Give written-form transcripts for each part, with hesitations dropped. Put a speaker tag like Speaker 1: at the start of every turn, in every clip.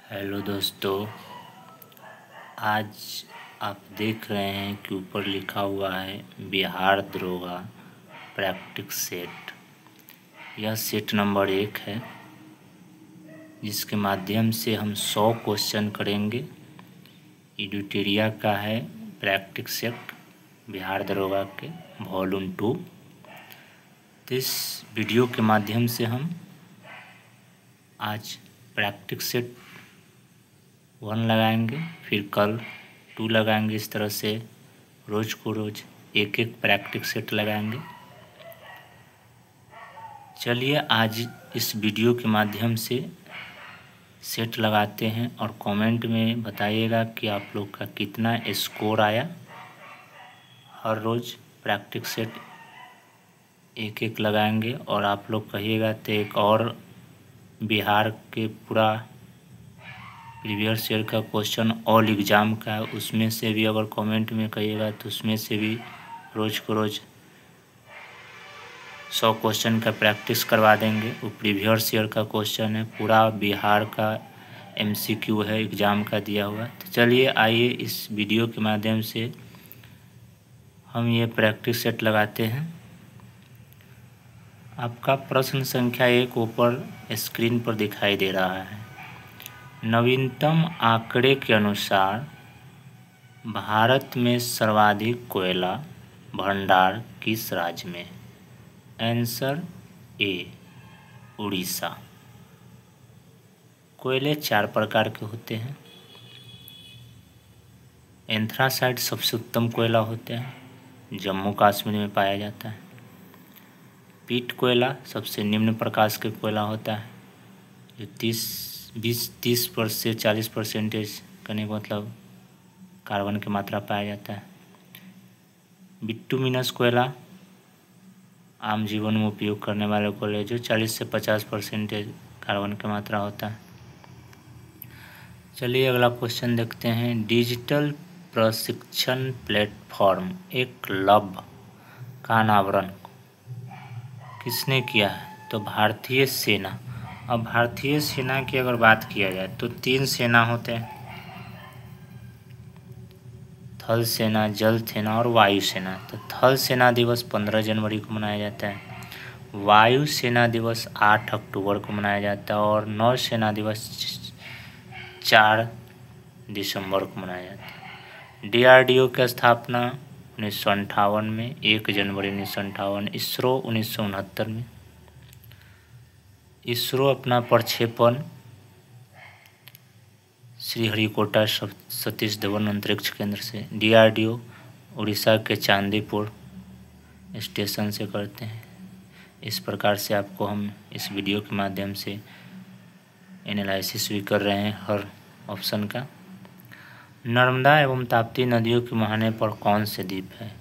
Speaker 1: Hello दोस्तों, आज आप देख रहे हैं कि ऊपर लिखा हुआ है बिहार दरोगा प्रैक्टिस सेट। यह सेट नंबर 1 है, जिसके माध्यम से हम 100 क्वेश्चन करेंगे। एडिटोरिया का है प्रैक्टिस सेट बिहार दरोगा के वॉल्यूम 2। तो इस वीडियो के माध्यम से हम आज प्रैक्टिस सेट 1 लगाएंगे, फिर कल 2 लगाएंगे। इस तरह से रोज़ को रोज़ एक एक प्रैक्टिस सेट लगाएंगे। चलिए आज इस वीडियो के माध्यम से सेट लगाते हैं और कमेंट में बताइएगा कि आप लोग का कितना स्कोर आया। हर रोज़ प्रैक्टिस सेट एक एक लगाएंगे और आप लोग कहिएगा तो एक और बिहार के पूरा प्रीवियस ईयर का क्वेश्चन ऑल एग्ज़ाम का, उसमें से भी अगर कमेंट में कहिएगा तो उसमें से भी रोज़ को रोज़ 100 क्वेश्चन का प्रैक्टिस करवा देंगे। वो प्रीवियस ईयर का क्वेश्चन है, पूरा बिहार का MCQ है, एग्ज़ाम का दिया हुआ। तो चलिए आइए इस वीडियो के माध्यम से हम ये प्रैक्टिस सेट लगाते हैं। आपका प्रश्न संख्या 1 ऊपर स्क्रीन पर दिखाई दे रहा है। नवीनतम आंकड़े के अनुसार भारत में सर्वाधिक कोयला भंडार किस राज्य में? Answer A, Orissa. कोयले 4 प्रकार के होते हैं। एंथ्रासाइट सबसे उत्तम कोयला होते हैं, जम्मू कश्मीर में पाया जाता है। पीट कोयला सबसे निम्न प्रकार के कोयला होता है, जो 20 से 40% करने का मतलब कार्बन की मात्रा पाया जाता है। बिटुमिनस कोयला आम जीवन में उपयोग करने वाले कोयले, जो 40 से 50% कार्बन की मात्रा होता है। चलिए अगला क्वेश्चन देखते हैं। डिजिटल प्रशिक्षण प्लेटफॉर्म एकलव्य का अनावरण किसने किया है? तो भारतीय सेना। अब भारतीय सेना की अगर बात किया जाए तो 3 सेना होते हैं, थल सेना, जल सेना और वायु सेना। तो थल सेना दिवस 15 जनवरी को मनाया जाता है, वायु सेना दिवस 8 अक्टूबर को मनाया जाता है और नौ सेना दिवस 4 दिसंबर को मनाया जाता है। DRDO की स्थापना 1958 में, 1 जनवरी 1958। इसरो 1969 में। इसरो अपना प्रक्षेपण श्रीहरिकोटा सतीश धवन अंतरिक्ष केंद्र से, DRDO उड़ीसा के चांदीपुर स्टेशन से करते हैं। इस प्रकार से आपको हम इस वीडियो के माध्यम से एनालिसिस भी कर रहे हैं हर ऑप्शन का। नर्मदा एवं ताप्ती नदियों के मुहाने पर कौन से द्वीप है?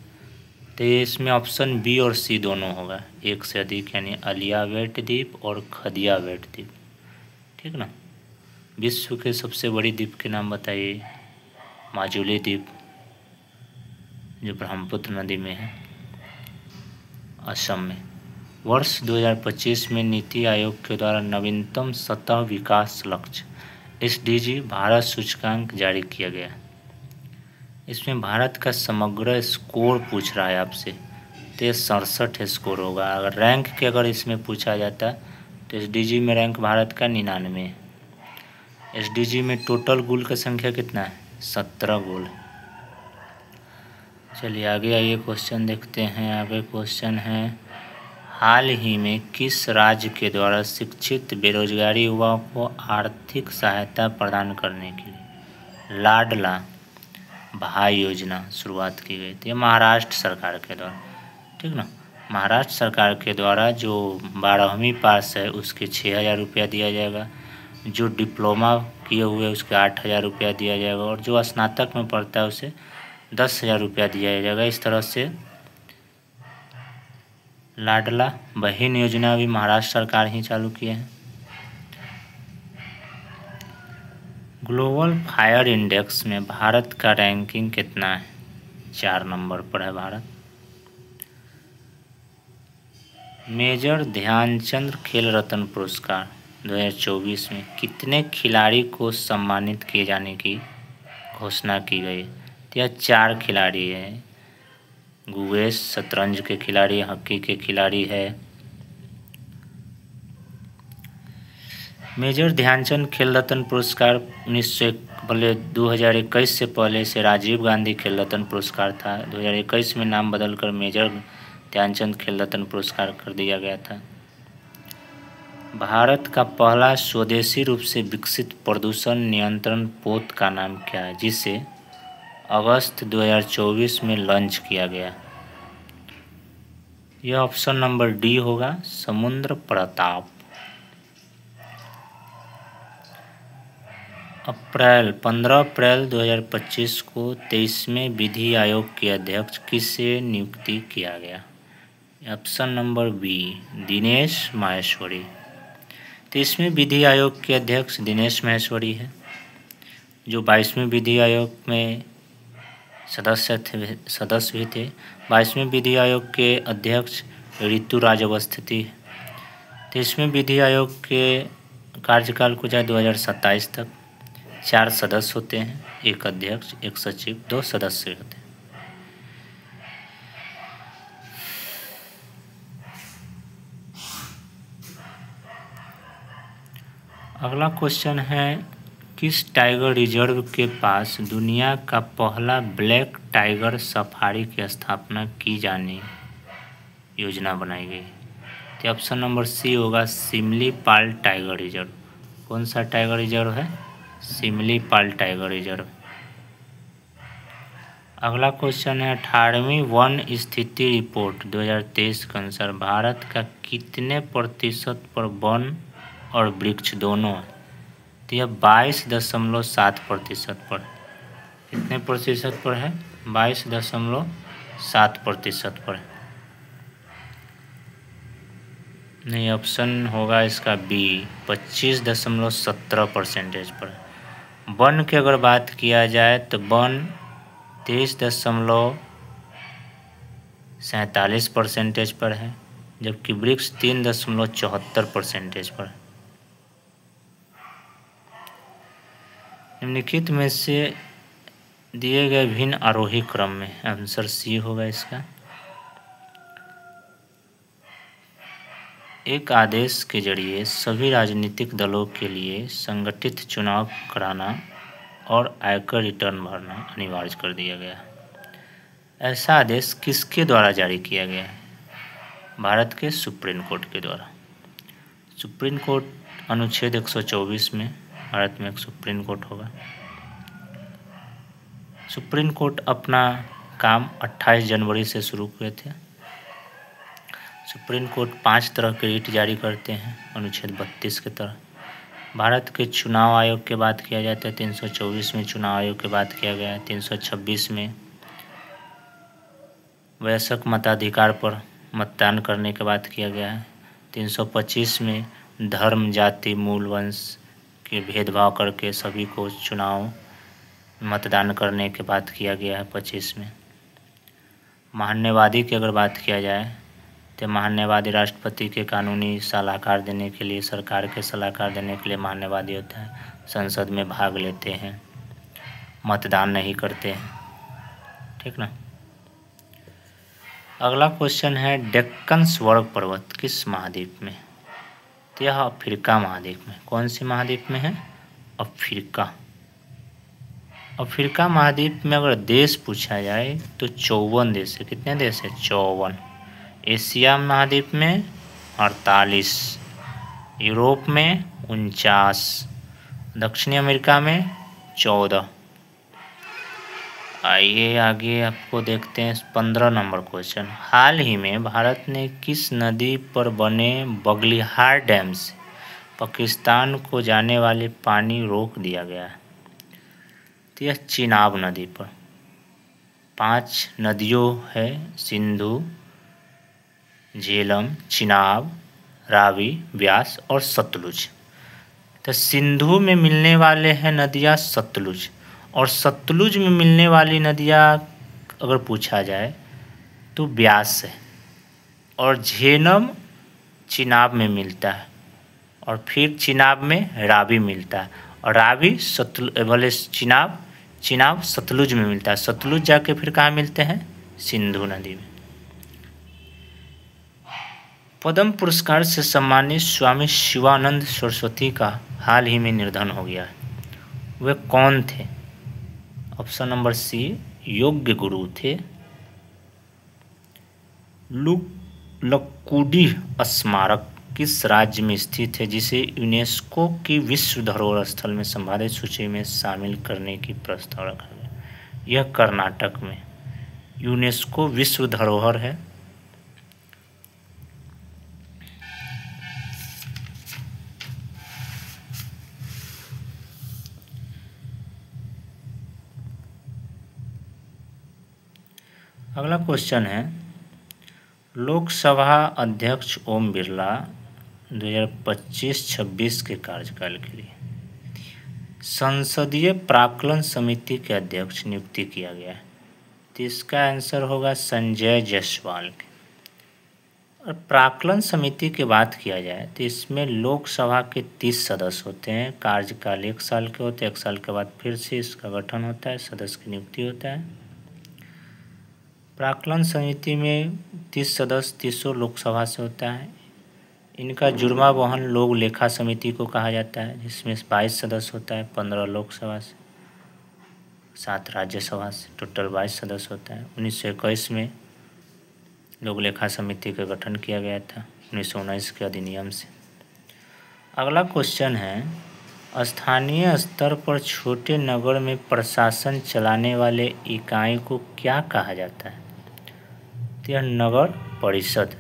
Speaker 1: तो इसमें ऑप्शन बी और सी दोनों होगा, एक से अधिक, यानी अलियावेट द्वीप और खदियावेट द्वीप। ठीक ना। विश्व के सबसे बड़ी द्वीप के नाम बताइए। माजुली द्वीप, जो ब्रह्मपुत्र नदी में है, असम में। वर्ष 2025 में नीति आयोग के द्वारा नवीनतम सतत विकास लक्ष्य SDG भारत सूचकांक जारी किया गया। इसमें भारत का समग्र स्कोर पूछ रहा है आपसे, तो 67 स्कोर होगा। अगर रैंक के अगर इसमें पूछा जाता तो SDG में रैंक भारत का 99 है। SDG में टोटल गोल का संख्या कितना है? 17 गोल। चलिए आगे आइए क्वेश्चन देखते हैं। आगे क्वेश्चन है, हाल ही में किस राज्य के द्वारा शिक्षित बेरोजगारी युवाओं को आर्थिक सहायता प्रदान करने के लिए लाडला भाई योजना शुरुआत की गई थी? महाराष्ट्र सरकार के द्वारा। ठीक ना। महाराष्ट्र सरकार के द्वारा जो 12वीं पास है उसके 6,000 रुपया दिया जाएगा, जो डिप्लोमा किए हुए उसके 8,000 रुपया दिया जाएगा और जो स्नातक में पढ़ता है उसे 10,000 रुपया दिया जाएगा। इस तरह से लाडला बहन योजना भी महाराष्ट्र सरकार ही चालू किए हैं। ग्लोबल फायर इंडेक्स में भारत का रैंकिंग कितना है? 4 नंबर पर है भारत। मेजर ध्यानचंद खेल रत्न पुरस्कार 2024 में कितने खिलाड़ी को सम्मानित किए जाने की घोषणा की गई? तो यह 4 खिलाड़ी हैं। गुवेश शतरंज के खिलाड़ी, हॉकी के खिलाड़ी है। मेजर ध्यानचंद खेल रत्न पुरस्कार 2021 से पहले से राजीव गांधी खेल रत्न पुरस्कार था। 2021 में नाम बदलकर मेजर ध्यानचंद खेल रत्न पुरस्कार कर दिया गया था। भारत का पहला स्वदेशी रूप से विकसित प्रदूषण नियंत्रण पोत का नाम क्या है, जिसे अगस्त 2024 में लॉन्च किया गया? यह ऑप्शन नंबर डी होगा, समुद्र प्रताप। 15 अप्रैल 2025 को 23वें विधि आयोग के अध्यक्ष किसे नियुक्ति किया गया? Option number B, Dinesh Maheshwari. 23वें विधि आयोग के अध्यक्ष दिनेश माहेश्वरी है। जो 22वें विधि आयोग में सदस्य भी थे। 22वें विधि आयोग के अध्यक्ष ऋतुराज अवस्थी। 23वें विधि आयोग के कार्यकाल को जाए 2027 तक। 4 सदस्य होते हैं, 1 अध्यक्ष, 1 सचिव, 2 सदस्य होते हैं। अगला क्वेश्चन है, किस टाइगर रिजर्व के पास दुनिया का पहला ब्लैक टाइगर सफारी की स्थापना की जाने योजना बनाई गई? तो ऑप्शन नंबर सी होगा, सिमलीपाल टाइगर रिजर्व। कौन सा टाइगर रिजर्व है? Similipal tiger reserve. अगला क्वेश्चन है, 18वीं वन स्थिति रिपोर्ट 2023 के अनुसार भारत का कितने प्रतिशत पर वन और वृक्ष दोनों है? तो यह 22.7% पर। कितने प्रतिशत पर है? 22.7% पर। नहीं, ऑप्शन होगा इसका बी, 25.17% पर। वन की अगर बात किया जाए तो वन 23.47% पर है, जबकि वृक्ष 3.74% पर। निम्नलिखित में से दिए गए भिन्न आरोही क्रम में आंसर सी होगा इसका। एक आदेश के जरिए सभी राजनीतिक दलों के लिए संगठित चुनाव कराना और आयकर रिटर्न भरना अनिवार्य कर दिया गया। ऐसा आदेश किसके द्वारा जारी किया गया है? भारत के सुप्रीम कोर्ट के द्वारा। सुप्रीम कोर्ट अनुच्छेद 124 में भारत में एक सुप्रीम कोर्ट होगा। सुप्रीम कोर्ट अपना काम 28 जनवरी से शुरू हुए थे। सुप्रीम कोर्ट 5 तरह के रिट जारी करते हैं अनुच्छेद 32 के तहत। भारत के चुनाव आयोग के बात किया जाता है 324 में, चुनाव आयोग के बात किया गया है 326 में, वयस्क मताधिकार पर मतदान करने के बात किया गया है 325 में, धर्म जाति मूल वंश के भेदभाव करके सभी को चुनाव मतदान करने के बात किया गया है 25 में। महान्यवादी की अगर बात किया जाए तो महान्यवादी राष्ट्रपति के कानूनी सलाहकार देने के लिए, सरकार के सलाहकार देने के लिए महान्यवादी होता है। संसद में भाग लेते हैं, मतदान नहीं करते हैं, ठीक ना। अगला क्वेश्चन है, डेक्कन स्वर्ग पर्वत किस महाद्वीप में? तो यह अफ्रीका महाद्वीप में। कौन सी महाद्वीप में है? अफ्रीका। अफ्रीका महाद्वीप में अगर देश पूछा जाए तो 54 देश है। कितने देश है? 54। एशिया महाद्वीप में 48, यूरोप में 49, दक्षिणी अमेरिका में 14। आइए आगे आपको देखते हैं 15 नंबर क्वेश्चन। हाल ही में भारत ने किस नदी पर बने बगलिहार डैम से पाकिस्तान को जाने वाले पानी रोक दिया गया है? तो यह चिनाब नदी पर। 5 नदियों है, सिंधु, झेलम, चिनाब, रावी, व्यास और सतलुज। तो सिंधु में मिलने वाले हैं नदियाँ सतलुज, और सतलुज में मिलने वाली नदियाँ अगर पूछा जाए तो व्यास है, और झेलम चिनाब में मिलता है, और फिर चिनाब में रावी मिलता है, और रावी बोले चिनाब सतलुज में मिलता है, सतलुज जाके फिर कहाँ मिलते हैं, सिंधु नदी में। पद्म पुरस्कार से सम्मानित स्वामी शिवानंद सरस्वती का हाल ही में निधन हो गया है। वे कौन थे? ऑप्शन नंबर सी, योग्य गुरु थे। लक्कुडी स्मारक किस राज्य में स्थित है जिसे यूनेस्को की विश्व धरोहर स्थल में संभावित सूची में शामिल करने की प्रस्ताव रखा गया? यह कर्नाटक में यूनेस्को विश्व धरोहर है। अगला क्वेश्चन है, लोकसभा अध्यक्ष ओम बिरला 2025-26 के कार्यकाल के लिए संसदीय प्राक्कलन समिति के अध्यक्ष नियुक्ति किया गया है, तो इसका आंसर होगा संजय जायसवाल के। और प्राक्कलन समिति की बात किया जाए तो इसमें लोकसभा के 30 सदस्य होते हैं, कार्यकाल 1 साल के होते हैं, 1 साल के बाद फिर से इसका गठन होता है, सदस्य की नियुक्ति होता है। प्राक्कलन समिति में 30 सदस्य 30 लोकसभा से होता है। इनका जुर्मा वहन लोक लेखा समिति को कहा जाता है, जिसमें 22 सदस्य होता है, 15 लोकसभा से, 7 राज्यसभा से, टोटल 22 सदस्य होता है। 1921 में लोक लेखा समिति का गठन किया गया था, 1919 के अधिनियम से। अगला क्वेश्चन है, स्थानीय स्तर पर छोटे नगर में प्रशासन चलाने वाले इकाई को क्या कहा जाता है? तो यह नगर परिषद।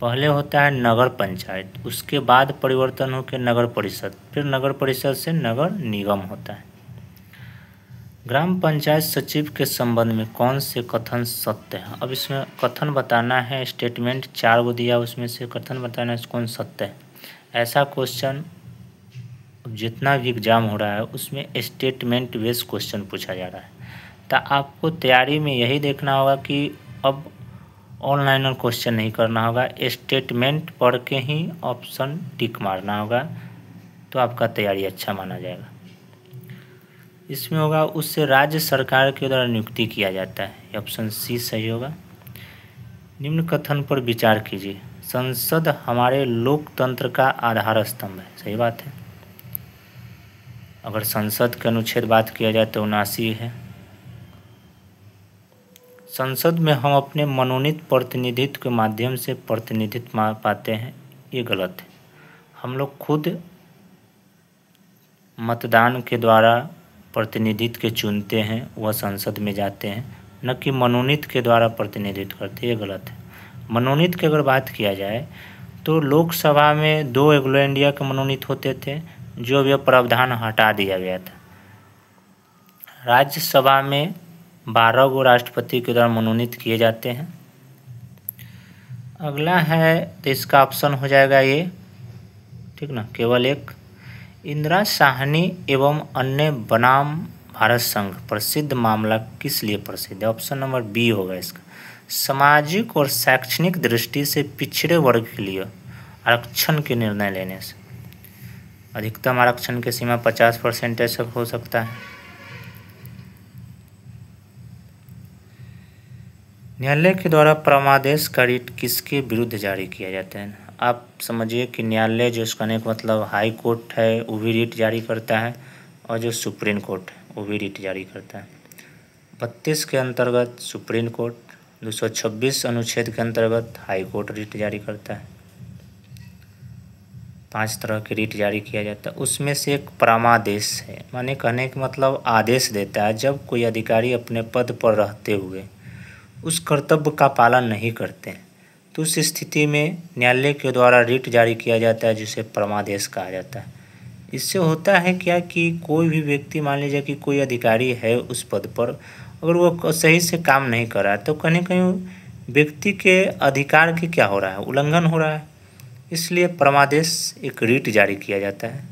Speaker 1: पहले होता है नगर पंचायत, उसके बाद परिवर्तन होकर नगर परिषद, फिर नगर परिषद से नगर निगम होता है। ग्राम पंचायत सचिव के संबंध में कौन से कथन सत्य है? अब इसमें कथन बताना है, स्टेटमेंट 4 को दिया, उसमें से कथन बताना है कौन सत्य है। ऐसा क्वेश्चन जितना भी एग्जाम हो रहा है उसमें स्टेटमेंट बेस्ड क्वेश्चन पूछा जा रहा है। तो आपको तैयारी में यही देखना होगा कि अब ऑनलाइन क्वेश्चन नहीं करना होगा, स्टेटमेंट पढ़ के ही ऑप्शन टिक मारना होगा, तो आपका तैयारी अच्छा माना जाएगा। इसमें होगा उससे राज्य सरकार के द्वारा नियुक्ति किया जाता है, ऑप्शन सी सही होगा। निम्न कथन पर विचार कीजिए, संसद हमारे लोकतंत्र का आधार स्तंभ है। सही बात है। अगर संसद के अनुच्छेद बात किया जाए तो 79 है। संसद में हम अपने मनोनीत प्रतिनिधित्व के माध्यम से प्रतिनिधित्व पाते हैं, ये गलत है। हम लोग खुद मतदान के द्वारा प्रतिनिधित्व के चुनते हैं, वह संसद में जाते हैं, न कि मनोनीत के द्वारा प्रतिनिधित्व करते, ये गलत है। मनोनीत की अगर बात किया जाए तो लोकसभा में 2 एंग्लो इंडिया के मनोनीत होते थे, जो यह प्रावधान हटा दिया गया था। राज्यसभा में 12 गो राष्ट्रपति के द्वारा मनोनीत किए जाते हैं। अगला है तो इसका ऑप्शन हो जाएगा ये, ठीक ना, केवल एक। इंदिरा साहनी एवं अन्य बनाम भारत संघ प्रसिद्ध मामला किस लिए प्रसिद्ध है? ऑप्शन नंबर बी होगा इसका। सामाजिक और शैक्षणिक दृष्टि से पिछड़े वर्ग के लिए आरक्षण के निर्णय लेने से। अधिकतम आरक्षण की सीमा 50% तक हो सकता है। न्यायालय के द्वारा परमादेश का रिट किसके विरुद्ध जारी किया जाता है? आप समझिए कि न्यायालय जो इसका एक मतलब हाई कोर्ट है वो भी रिट जारी करता है, और जो सुप्रीम कोर्ट है वो भी रिट जारी करता है। 32 के अंतर्गत सुप्रीम कोर्ट, 226 अनुच्छेद के अंतर्गत हाई कोर्ट रिट जारी करता है। 5 तरह के रिट जारी किया जाता है, उसमें से एक परमादेश है, माने कहने का मतलब आदेश देता है जब कोई अधिकारी अपने पद पर रहते हुए उस कर्तव्य का पालन नहीं करते, तो उस स्थिति में न्यायालय के द्वारा रिट जारी किया जाता है, जिसे परमादेश कहा जाता है। इससे होता है क्या कि कोई भी व्यक्ति, मान लीजिए कि कोई अधिकारी है उस पद पर, अगर वो सही से काम नहीं कर रहा है तो कहीं कहीं व्यक्ति के अधिकार की क्या हो रहा है, उल्लंघन हो रहा है, इसलिए परमादेश एक रिट जारी किया जाता है।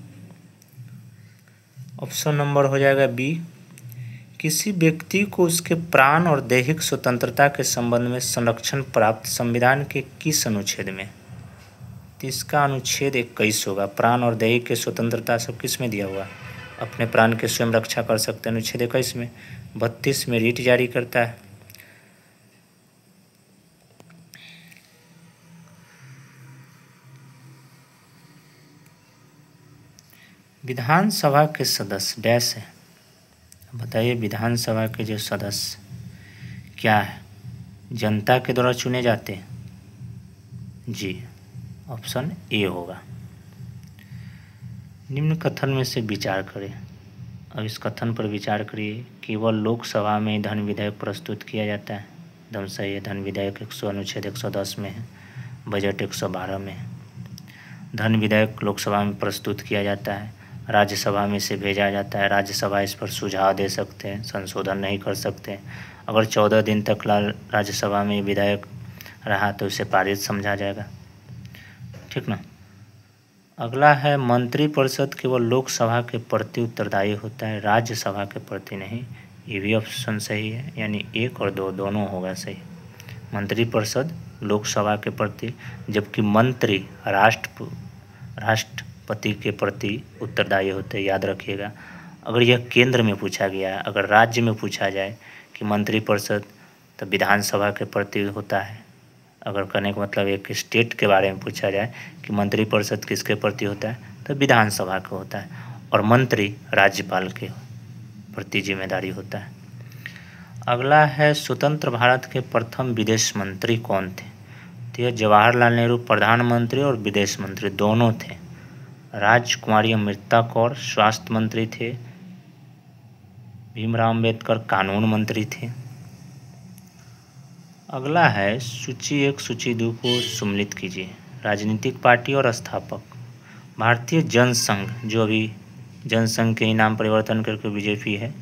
Speaker 1: ऑप्शन नंबर हो जाएगा बी। किसी व्यक्ति को उसके प्राण और दैहिक स्वतंत्रता के संबंध में संरक्षण प्राप्त संविधान के किस अनुच्छेद में? तो इसका अनुच्छेद 21 होगा। प्राण और दैहिक की स्वतंत्रता सब किस में दिया हुआ? अपने प्राण की स्वयं रक्षा कर सकते हैं, अनुच्छेद 21 में। 32 में रीट जारी करता है। विधानसभा के सदस्य डैश है, बताइए। विधानसभा के जो सदस्य क्या है? जनता के द्वारा चुने जाते हैं। जी, ऑप्शन ए होगा। निम्न कथन में से विचार करें। अब इस कथन पर विचार करिए। केवल लोकसभा में ही धन विधेयक प्रस्तुत किया जाता है। एकदम सही है। धन विधेयक अनुच्छेद 110 में है, बजट 112 में है। धन विधेयक लोकसभा में प्रस्तुत किया जाता है, राज्यसभा में से भेजा जाता है। राज्यसभा इस पर सुझाव दे सकते हैं, संशोधन नहीं कर सकते। अगर 14 दिन तक राज्यसभा में विधेयक रहा तो इसे पारित समझा जाएगा, ठीक ना। अगला है मंत्रिपरिषद केवल लोकसभा के प्रति उत्तरदायी होता है, राज्यसभा के प्रति नहीं। ये भी ऑप्शन सही है, यानी 1 और 2 दोनों होगा सही। मंत्रिपरिषद लोकसभा के प्रति, जबकि मंत्री राष्ट्रपति के प्रति उत्तरदायी होते हैं, याद रखिएगा। अगर यह केंद्र में पूछा गया है, अगर राज्य में पूछा जाए कि मंत्रिपरिषद, तो विधानसभा के प्रति होता है। अगर कहने का मतलब एक स्टेट के बारे में पूछा जाए कि मंत्रिपरिषद किसके प्रति होता है, तो विधानसभा का होता है। और मंत्री राज्यपाल के प्रति जिम्मेदारी होता है। अगला है स्वतंत्र भारत के प्रथम विदेश मंत्री कौन थे? तो यह जवाहरलाल नेहरू प्रधानमंत्री और विदेश मंत्री दोनों थे। राजकुमारी अमृता कौर स्वास्थ्य मंत्री थे। भीमराव अम्बेडकर कानून मंत्री थे। अगला है सूची 1 सूची 2 को सम्मिलित कीजिए। राजनीतिक पार्टी और स्थापक। भारतीय जनसंघ, जो अभी जनसंघ के ही नाम परिवर्तन करके बीजेपी है,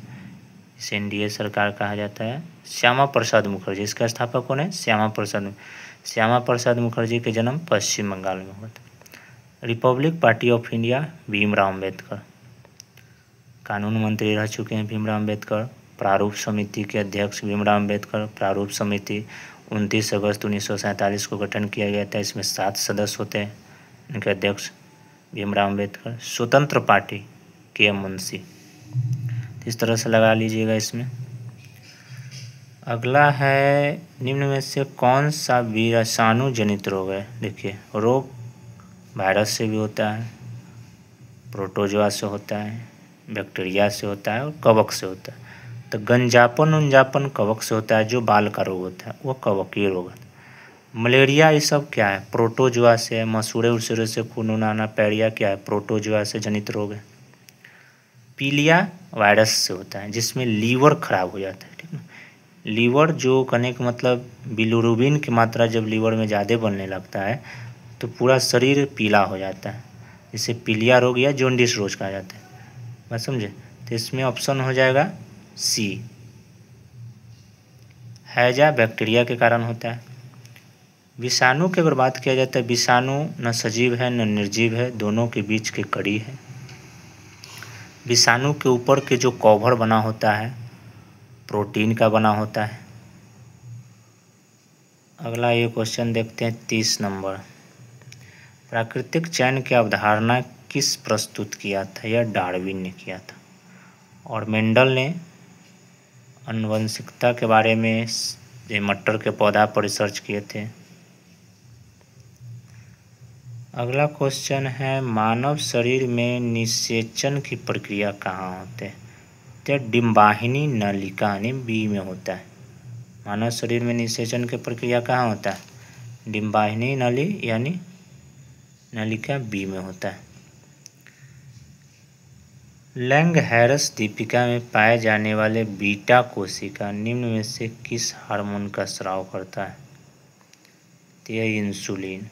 Speaker 1: इसे एनडीए सरकार कहा जाता है। श्यामा प्रसाद मुखर्जी, इसका स्थापक कौन है? श्यामा प्रसाद मुखर्जी के जन्म पश्चिम बंगाल में हुआ था। Republic party of India, Bhimrao Ambedkar कानून मंत्री रह चुके हैं भीमराव अम्बेडकर। प्रारूप समिति के अध्यक्ष भीमराव अम्बेडकर। प्रारूप समिति 29 अगस्त 1947 को गठन किया गया था। इसमें 7 सदस्य होते हैं, इनके अध्यक्ष भीमराव अम्बेडकर। स्वतंत्र पार्टी के मुंशी, इस तरह से लगा लीजिएगा इसमें। अगला है निम्न में से कौन सा विषाणु जनित रोग है? देखिए, रोग वायरस से भी होता है, प्रोटोजोआ से होता है, बैक्टीरिया से होता है और कवक से होता है। तो गंजापन कवक से होता है, जो बाल का रोग होता है वो कवकीय रोग है। मलेरिया ये सब क्या है? प्रोटोजोआ से है। मसूड़े उसूड़े से खून आना, पैरिया क्या है? प्रोटोजोआ से जनित रोग है। पीलिया वायरस से होता है, जिसमें लीवर खराब हो जाता है, ठीक है। लीवर जो कहने का मतलब बिलिरुबिन की मात्रा जब लीवर में ज़्यादा बनने लगता है तो पूरा शरीर पीला हो जाता है, जिसे पीलिया रोग या जॉन्डिस रोग कहा जाता है। बात समझे? तो इसमें ऑप्शन हो जाएगा सी। हैजा बैक्टीरिया के कारण होता है। विषाणु की अगर बात किया जाता है, विषाणु न सजीव है न निर्जीव है, दोनों के बीच की कड़ी है। विषाणु के ऊपर के जो कवर बना होता है प्रोटीन का बना होता है। अगला ये क्वेश्चन देखते हैं 30 नंबर। प्राकृतिक चयन की अवधारणा किस प्रस्तुत किया था? यह डार्विन ने किया था। और मेंडल ने आनुवंशिकता के बारे में मटर के पौधा पर रिसर्च किए थे। अगला क्वेश्चन है मानव शरीर में निषेचन की प्रक्रिया कहाँ होते हैं? तो डिम्बाहिनी नलिका यानी बी में होता है। मानव शरीर में निषेचन की प्रक्रिया कहाँ होता है? डिम्बाहिनी नली यानी नलिका बी में होता है। लैंगहैरस दीपिका में पाए जाने वाले बीटा कोशिका निम्न में से किस हार्मोन का स्राव करता है? तो यह इंसुलिन।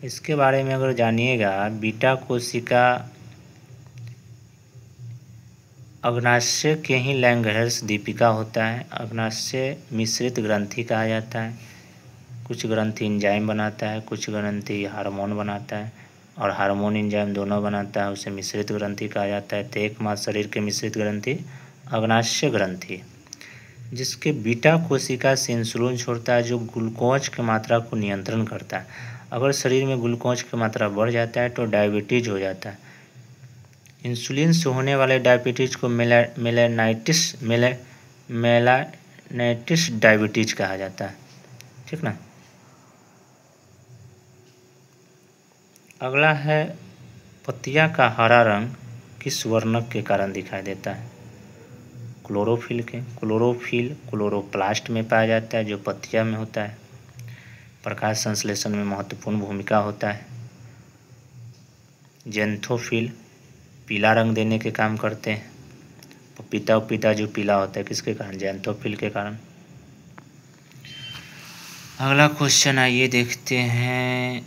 Speaker 1: इसके बारे में अगर जानिएगा, बीटा कोशिका अग्नाशय के ही लैंगहैरस दीपिका होता है। अग्नाशय मिश्रित ग्रंथि कहा जाता है। कुछ ग्रंथि एंजाइम बनाता है, कुछ ग्रंथि हार्मोन बनाता है, और हार्मोन एंजाइम दोनों बनाता है, उसे मिश्रित ग्रंथि कहा जाता है। तो एकमात्र शरीर के मिश्रित ग्रंथि अग्नाशय ग्रंथि, जिसके बीटा कोशिका से इंसुलिन छोड़ता है, जो ग्लूकोज की मात्रा को नियंत्रण करता है। अगर शरीर में ग्लूकोज की मात्रा बढ़ जाता है तो डायबिटीज हो जाता है। इंसुलिन से होने वाले डायबिटीज को मेलानाइटिस डायबिटीज कहा जाता है। ठीक ना। अगला है पत्तियां का हरा रंग किस वर्णक के कारण दिखाई देता है? क्लोरोफिल के। क्लोरोफिल क्लोरोप्लास्ट में पाया जाता है जो पत्तियां में होता है। प्रकाश संश्लेषण में महत्वपूर्ण भूमिका होता है। जेंथोफिल पीला रंग देने के काम करते हैं। पपीता जो पीला होता है किसके कारण? जेंथोफिल के कारण। अगला क्वेश्चन आइए देखते हैं।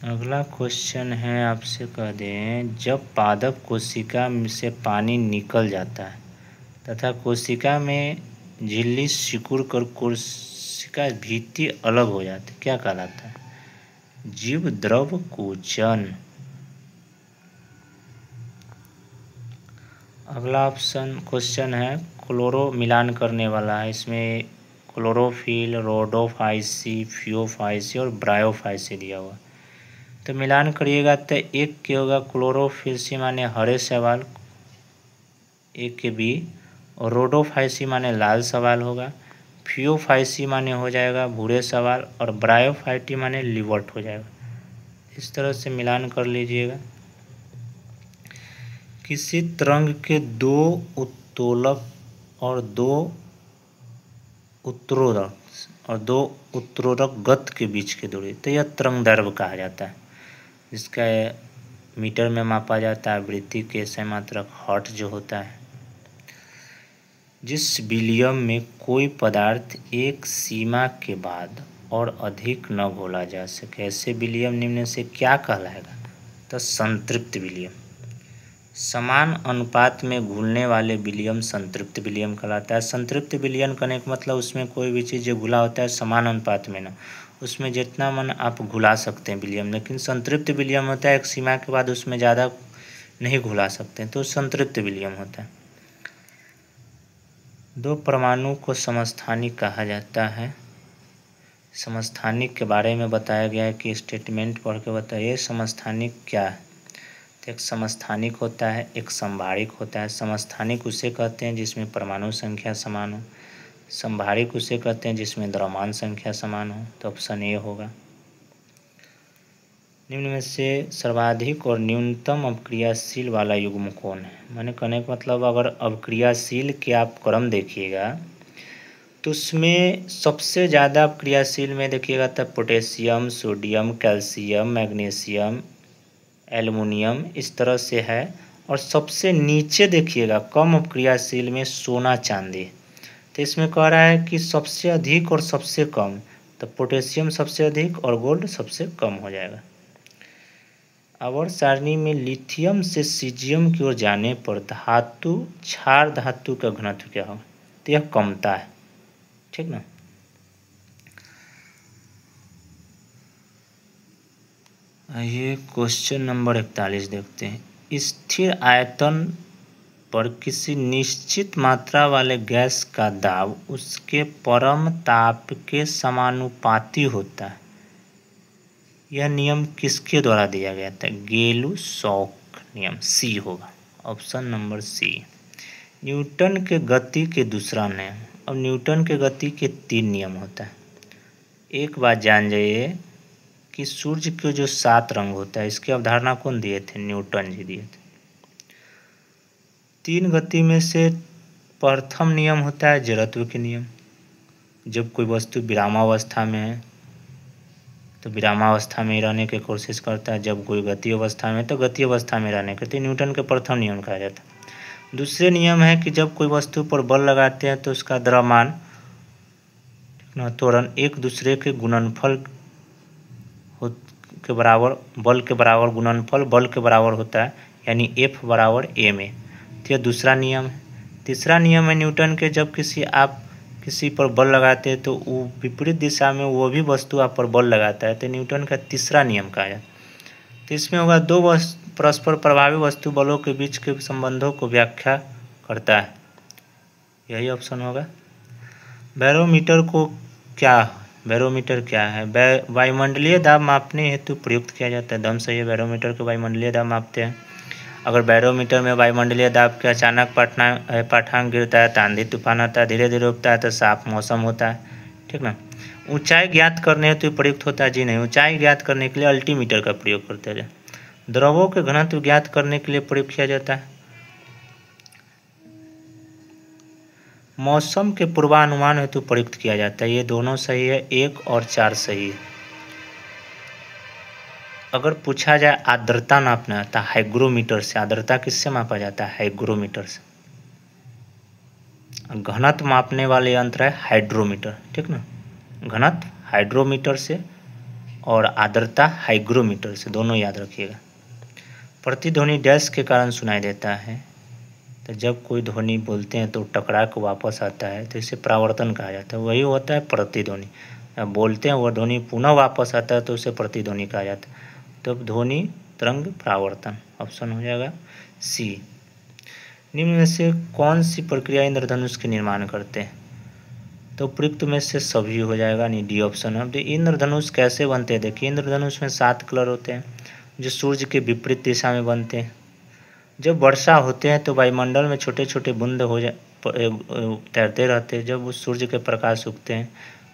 Speaker 1: अगला क्वेश्चन है, आपसे कह दें, जब पादप कोशिका से पानी निकल जाता है तथा कोशिका में झिल्ली सिकुड़ कर कोशिका भित्ति अलग हो जाती है, क्या कहलाता है? जीव द्रव कोचन। अगला ऑप्शन क्वेश्चन है क्लोरो मिलान करने वाला है। इसमें क्लोरोफिल, रोडोफाइसी, फियोफाइसी और ब्रायोफाइसी दिया हुआ। तो मिलान करिएगा तो एक के होगा क्लोरोफिल माने हरे सवाल, एक के बी, और रोडोफाइसी माने लाल सवाल होगा। फियोफाइसी माने हो जाएगा भूरे सवाल, और ब्रायोफाइटी माने लिवर्ट हो जाएगा। इस तरह से मिलान कर लीजिएगा। किसी तरंग के दो उत्तोलक और दो उत्तरोधक गत के बीच की दूरी, तो यह तरंग दैर्घ्य कहा जाता है, जिसका मीटर में मापा जाता है। आवृत्ति के सैमात्रक हर्ट्ज जो होता है। जिस विलियम में कोई पदार्थ एक सीमा के बाद और अधिक न घोला जा सके, ऐसे विलियम निम्न से क्या कहलाएगा? तो संतृप्त विलियम। समान अनुपात में घुलने वाले विलियम संतृप्त विलियम कहलाता है। संतृप्त विलियम करने का मतलब उसमें कोई भी चीज़ जो घुला होता है समान अनुपात में ना, उसमें जितना मन आप घुला सकते हैं विलियम। लेकिन संतृप्त विलियम होता है एक सीमा के बाद उसमें ज़्यादा नहीं घुला सकते, तो संतृप्त विलियम होता है। दो परमाणु को समस्थानिक कहा जाता है। समस्थानिक के बारे में बताया गया है कि स्टेटमेंट पढ़ के बताइए समस्थानिक क्या है। तो एक समस्थानिक होता है, एक संभारिक होता है। समस्थानिक उसे कहते हैं जिसमें परमाणु संख्या समान हो। संभारिक उसे कहते हैं जिसमें द्रव्यमान संख्या समान हो। तो ऑप्शन ए होगा। निम्न में से सर्वाधिक और न्यूनतम अवक्रियाशील वाला युग्म कौन है? मैंने कहने का मतलब, अगर अवक्रियाशील के आप क्रम देखिएगा तो उसमें सबसे ज़्यादा अवक्रियाशील में देखिएगा तब potassium, sodium, calcium, magnesium, aluminium इस तरह से है। और सबसे नीचे देखिएगा कम अवक्रियाशील में सोना, चांदी। तो इसमें कह रहा है कि सबसे अधिक और सबसे कम, तो पोटेशियम सबसे अधिक और गोल्ड सबसे कम हो जाएगा। आवर्त सारणी में लिथियम से सीजियम की ओर जाने पर धातु, क्षार धातु का घनत्व क्या होगा? तो यह कमता है। ठीक ना। आइए क्वेश्चन नंबर 41 देखते हैं। स्थिर आयतन पर किसी निश्चित मात्रा वाले गैस का दाब उसके परम ताप के समानुपाती होता है। यह नियम किसके द्वारा दिया गया था? गेलु-शॉक नियम। सी होगा, ऑप्शन नंबर सी। न्यूटन के गति के दूसरा नियम। अब न्यूटन के गति के 3 नियम होता है। एक बात जान जाइए कि सूर्य के जो 7 रंग होता है इसकी अवधारणा कौन दिए थे? न्यूटन जी दिए थे। 3 गति में से प्रथम नियम होता है जड़त्व के नियम। जब कोई वस्तु विरामावस्था में है तो विरामावस्था में रहने की कोशिश करता है, जब कोई गति अवस्था में तो गति अवस्था में रहने के, न्यूटन के प्रथम नियम कहा जाता है। दूसरे नियम है कि जब कोई वस्तु पर बल लगाते हैं तो उसका द्रव्यमान त्वरण एक दूसरे के गुणनफल के बराबर, बल के बराबर गुणनफल बल के बराबर होता है, यानी F बराबर ma। तो यह दूसरा नियम है। तीसरा नियम है न्यूटन के, जब आप किसी पर बल लगाते हैं तो वो विपरीत दिशा में वो भी वस्तु आप पर बल लगाता है, तो न्यूटन का तीसरा नियम कहा जाता है। तो इसमें होगा 2 परस्पर प्रभावी वस्तु बलों के बीच के संबंधों को व्याख्या करता है, यही ऑप्शन होगा। बैरोमीटर को क्या, बैरोमीटर क्या है? वायुमंडलीय दाब मापने हेतु प्रयुक्त किया जाता है। दम सही है, बैरोमीटर को वायुमंडलीय दाब मापते हैं। अगर बैरोमीटर में वायुमंडलीय दाब के अचानक पाठ्यांक गिरता है तो आंधी तूफान आता है, धीरे धीरे उगता है तो साफ मौसम होता है, ठीक ना। ऊंचाई ज्ञात करने हेतु प्रयुक्त होता है, जी नहीं, ऊंचाई ज्ञात करने के लिए अल्टीमीटर का प्रयोग करते हैं। द्रवों के घनत्व ज्ञात करने के लिए प्रयोग किया जाता है। मौसम के पूर्वानुमान हेतु प्रयुक्त किया जाता है, ये दोनों सही है, 1 और 4 सही है। अगर पूछा जाए आर्द्रता नापना आता है हाइग्रोमीटर से, आर्द्रता किससे मापा जाता है? हाइग्रोमीटर से। घनत्व मापने वाले यंत्र है हाइड्रोमीटर, ठीक ना। घनत्व हाइड्रोमीटर से और आर्द्रता हाइग्रोमीटर से, दोनों याद रखिएगा। प्रतिध्वनि डैश के कारण सुनाई देता है, तो जब कोई ध्वनि बोलते हैं तो टकरा के वापस आता है तो इसे परावर्तन कहा जाता है, वही होता है प्रतिध्वनि। अब बोलते हैं वह ध्वनि पुनः वापस आता है तो उसे प्रतिध्वनि कहा जाता है। तो ध्वनि तरंग परावर्तन, ऑप्शन हो जाएगा सी। निम्न में से कौन सी प्रक्रिया इंद्रधनुष के निर्माण करते हैं? तो उपयुक्त में से सभी हो जाएगा, नहीं, डी ऑप्शन। अब इंद्रधनुष कैसे बनते हैं? देखिए, इंद्रधनुष में 7 कलर होते हैं जो सूर्य के विपरीत दिशा में बनते हैं। जब वर्षा होते हैं तो वायुमंडल में छोटे छोटे बूंद तैरते रहते हैं। जब उस सूर्य के प्रकाश उगते हैं